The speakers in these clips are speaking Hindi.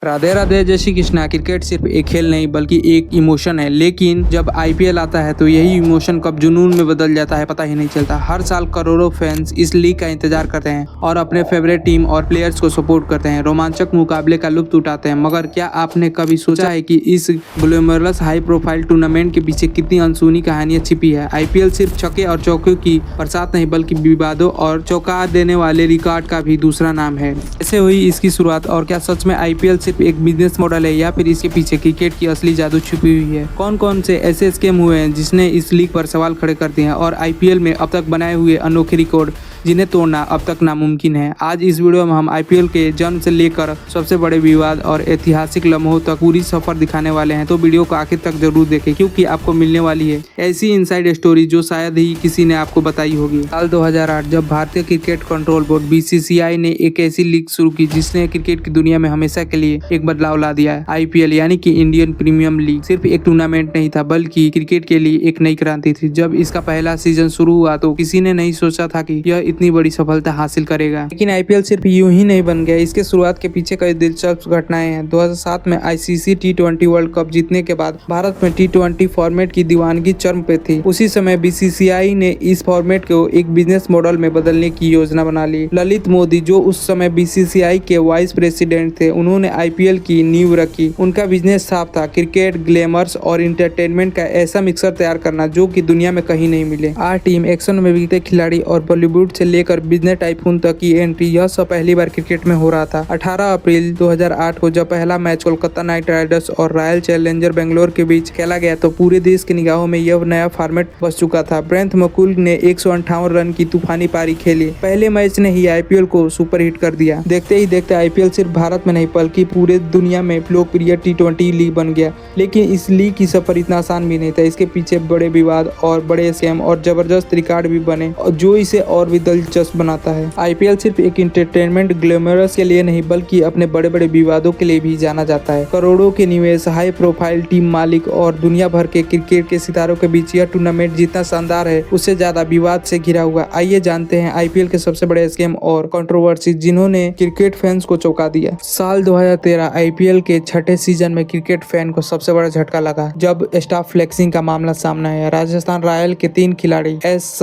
राधे राधे, जय श्री कृष्णा। क्रिकेट सिर्फ एक खेल नहीं बल्कि एक इमोशन है, लेकिन जब आईपीएल आता है तो यही इमोशन कब जुनून में बदल जाता है पता ही नहीं चलता। हर साल करोड़ों फैंस इस लीग का इंतजार करते हैं और अपने फेवरेट टीम और प्लेयर्स को सपोर्ट करते हैं, रोमांचक मुकाबले का लुत्फ उठाते हैं। मगर क्या आपने कभी सोचा है कि इस ग्लैमरस हाई प्रोफाइल टूर्नामेंट के पीछे कितनी अनसुनी कहानियां छिपी है। आईपीएल सिर्फ छक्के और चौकों की बरसात नहीं बल्कि विवादों और चौंका देने वाले रिकॉर्ड का भी दूसरा नाम है। ऐसे हुई इसकी शुरुआत, और क्या सच में आईपीएल सिर्फ एक बिजनेस मॉडल है या फिर इसके पीछे क्रिकेट की असली जादू छुपी हुई है। कौन कौन से ऐसे स्कैम हुए हैं जिसने इस लीग पर सवाल खड़े कर दिए हैं, और आईपीएल में अब तक बनाए हुए अनोखे रिकॉर्ड जिन्हें तोड़ना अब तक नामुमकिन है। आज इस वीडियो में हम आईपीएल के जन्म से लेकर सबसे बड़े विवाद और ऐतिहासिक लम्हों तक पूरी सफर दिखाने वाले हैं, तो वीडियो को आखिर तक जरूर देखें क्योंकि आपको मिलने वाली है ऐसी इनसाइड स्टोरी जो शायद ही किसी ने आपको बताई होगी। साल 2008 जब भारतीय क्रिकेट कंट्रोल बोर्ड बीसीसीआई ने एक ऐसी लीग शुरू की जिसने क्रिकेट की दुनिया में हमेशा के लिए एक बदलाव ला दिया है। आईपीएल यानी कि इंडियन प्रीमियम लीग सिर्फ एक टूर्नामेंट नहीं था बल्कि क्रिकेट के लिए एक नई क्रांति थी। जब इसका पहला सीजन शुरू हुआ तो किसी ने नहीं सोचा था कि यह इतनी बड़ी सफलता हासिल करेगा, लेकिन आईपीएल सिर्फ यूं ही नहीं बन गया। इसके शुरुआत के पीछे कई दिलचस्प घटनाएं हैं। 2007 में आईसीसी टी20 वर्ल्ड कप जीतने के बाद भारत में टी20 फॉर्मेट की दीवानगी चरम पे थी। उसी समय बीसीसीआई ने इस फॉर्मेट को एक बिजनेस मॉडल में बदलने की योजना बना ली। ललित मोदी, जो उस समय बीसीसीआई के वाइस प्रेसिडेंट थे, उन्होंने आईपीएल की नींव रखी। उनका बिजनेस साफ था, क्रिकेट, ग्लैमर्स और एंटरटेनमेंट का ऐसा मिक्सर तैयार करना जो कि दुनिया में कहीं नहीं मिले। आठ टीम, एक्शन में बिकते खिलाड़ी और बॉलीवुड से लेकर बिजनेस टाइकून तक की एंट्री, यह सब पहली बार क्रिकेट में हो रहा था। 18 अप्रैल 2008 को जब पहला मैच कोलकाता नाइट राइडर्स और रॉयल चैलेंजर बेंगलोर के बीच खेला गया तो पूरे देश की निगाहों में यह नया फॉर्मेट बस चुका था। ब्रेंट मैककूल ने 158 रन की तूफानी पारी खेली। पहले मैच ने ही आईपीएल को सुपरहिट कर दिया। देखते ही देखते आईपीएल सिर्फ भारत में नहीं बल्कि पूरे दुनिया में लोकप्रिय टी20 लीग बन गया। लेकिन इस लीग की सफर इतना आसान भी नहीं था। इसके पीछे बड़े विवाद और बड़े स्कैम और जबरदस्त रिकॉर्ड भी बने जो इसे और भी दिलचस्प बनाता है। आईपीएल सिर्फ एक एंटरटेनमेंट ग्लैमरस के लिए नहीं बल्कि अपने बड़े बड़े विवादों के लिए भी जाना जाता है। करोड़ों के निवेश, हाई प्रोफाइल टीम मालिक और दुनिया भर के क्रिकेट के सितारों के बीच यह टूर्नामेंट जितना शानदार है उससे ज्यादा विवाद से घिरा हुआ। आइए जानते हैं आईपीएल के सबसे बड़े स्कैम और कंट्रोवर्सी जिन्होंने क्रिकेट फैंस को चौंका दिया। साल 2013 आईपीएल के छठे सीजन में क्रिकेट फैन को सबसे बड़ा झटका लगा जब स्टाफ फ्लेक्सिंग का मामला सामने आया। राजस्थान रॉयल के 3 खिलाड़ी एस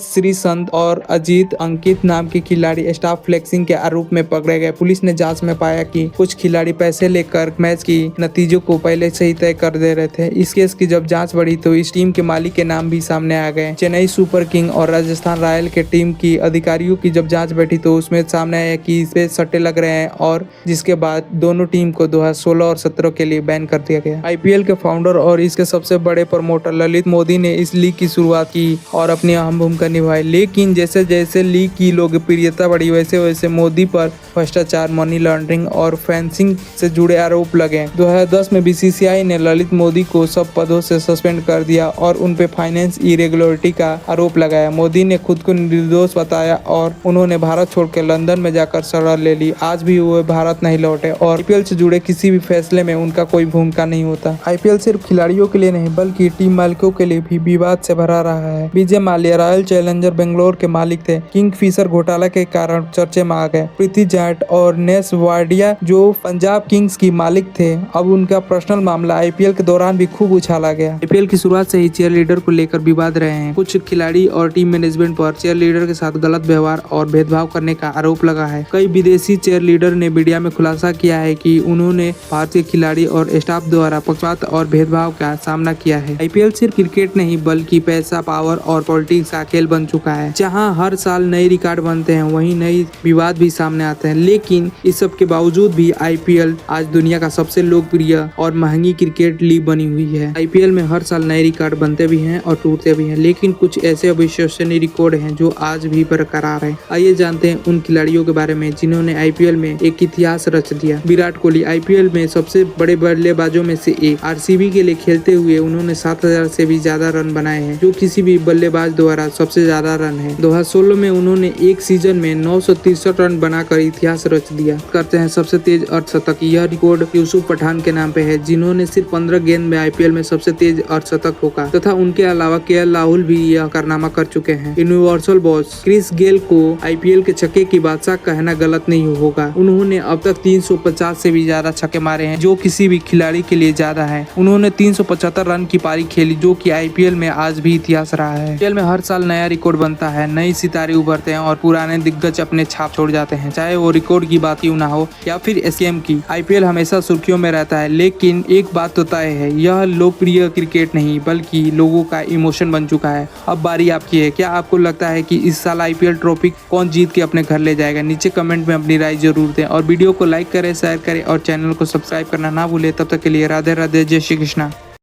श्रीसंत और अजीत अंकित नाम के खिलाड़ी स्टाफ फ्लेक्सिंग के आरोप में पकड़े गए। पुलिस ने जांच में पाया कि कुछ खिलाड़ी पैसे लेकर मैच की नतीजों को पहले से ही तय कर दे रहे थे। इस केस की जब जांच बढ़ी तो इस टीम के मालिक के नाम भी सामने आ गए। चेन्नई सुपर किंग और राजस्थान रॉयल के टीम की अधिकारियों की जब जांच बैठी तो उसमें सामने आया कि इस पे सट्टे लग रहे हैं, और जिसके बाद दोनों टीम को 2016 और 17 के लिए बैन कर दिया गया। आईपीएल के फाउंडर और इसके सबसे बड़े प्रमोटर ललित मोदी ने इस लीग की शुरुआत की और अपनी अहम भूमिका निभाई। लेकिन जैसे जैसे लीग की लोकप्रियता बढ़ी वैसे वैसे मोदी पर भ्रष्टाचार, मनी लॉन्ड्रिंग और फेंसिंग से जुड़े आरोप लगे। 2010 में बीसीसीआई ने ललित मोदी को सब पदों से सस्पेंड कर दिया और उन पे फाइनेंस इरेगुलरिटी का आरोप लगाया। मोदी ने खुद को निर्दोष बताया और उन्होंने भारत छोड़कर लंदन में जाकर शरण ले ली। आज भी वो भारत नहीं लौटे और आईपीएल से जुड़े किसी भी फैसले में उनका कोई भूमिका नहीं होता। आईपीएल सिर्फ खिलाड़ियों के लिए नहीं बल्कि टीम मालिकों के लिए भी विवाद से भरा रहा है। विजय माल्या रॉयल चैलेंजर बेंगलोर के मालिक थे। किंगफिशर घोटाला के कारण चर्चे में आ गए। प्रीति जाट और नेस वाडिया जो पंजाब किंग्स की मालिक थे, अब उनका पर्सनल मामला आईपीएल के दौरान भी खूब उछाला गया। आईपीएल की शुरुआत से ही चेयर लीडर को लेकर विवाद रहे हैं। कुछ खिलाड़ी और टीम मैनेजमेंट पर चेयर लीडर के साथ गलत व्यवहार और भेदभाव करने का आरोप लगा है। कई विदेशी चेयर लीडर ने मीडिया में खुलासा किया है कि उन्होंने भारतीय खिलाड़ी और स्टाफ द्वारा पक्षपात और भेदभाव का सामना किया है। आईपीएल सिर्फ क्रिकेट नहीं बल्कि पैसा, पावर और पॉलिटिक्स का खेल बन चुका है। जहां हर साल नए रिकॉर्ड बनते हैं वहीं नए विवाद भी सामने आते हैं। लेकिन इस सब के बावजूद भी आईपीएल आज दुनिया का सबसे लोकप्रिय और महंगी क्रिकेट लीग बनी हुई है। आईपीएल में हर साल नए रिकॉर्ड बनते भी हैं और टूटते भी हैं, लेकिन कुछ ऐसे अविश्वसनीय रिकॉर्ड हैं जो आज भी बरकरार है। आइए जानते हैं उन खिलाड़ियों के बारे में जिन्होंने आईपीएल में एक इतिहास रच दिया। विराट कोहली आईपीएल में सबसे बड़े बल्लेबाजों में से एक। आरसीबी के लिए खेलते हुए उन्होंने 7000 से भी ज्यादा रन बनाए हैं, जो किसी भी बल्लेबाज द्वारा सबसे सबसे ज्यादा रन है। 2016 में उन्होंने एक सीजन में 963 रन बनाकर इतिहास रच दिया। करते हैं सबसे तेज अर्धशतक। यह रिकॉर्ड यूसुफ पठान के नाम पे है, जिन्होंने सिर्फ 15 गेंद में आईपीएल में सबसे तेज अर्धशतक ठोका तथा उनके अलावा केएल राहुल भी यह कारनामा कर चुके हैं। यूनिवर्सल बॉस क्रिस गेल को आईपीएल के छक्के की बादशाह कहना गलत नहीं होगा। उन्होंने अब तक 350 से भी ज्यादा छक्के मारे हैं, जो किसी भी खिलाड़ी के लिए ज्यादा है। उन्होंने 375 रन की पारी खेली, जो कि आईपीएल में आज भी इतिहास रहा है। आईपीएल में हर साल नया रिकॉर्ड बनता है, नए सितारे उभरते हैं और पुराने दिग्गज अपने छाप छोड़ जाते हैं, चाहे वो रिकॉर्ड की बात क्यों ना हो या फिर एसकेएम की। आईपीएल हमेशा सुर्खियों में रहता है, लेकिन एक बात तो तय है, यह लोकप्रिय क्रिकेट नहीं बल्कि लोगों का इमोशन बन चुका है। अब बारी आपकी है। क्या आपको लगता है कि इस साल आईपीएल ट्रॉफी कौन जीत के अपने घर ले जाएगा? नीचे कमेंट में अपनी राय जरूर दें और वीडियो को लाइक करें, शेयर करें और चैनल को सब्सक्राइब करना ना भूलें। तब तक के लिए राधे राधे, जय श्री कृष्णा।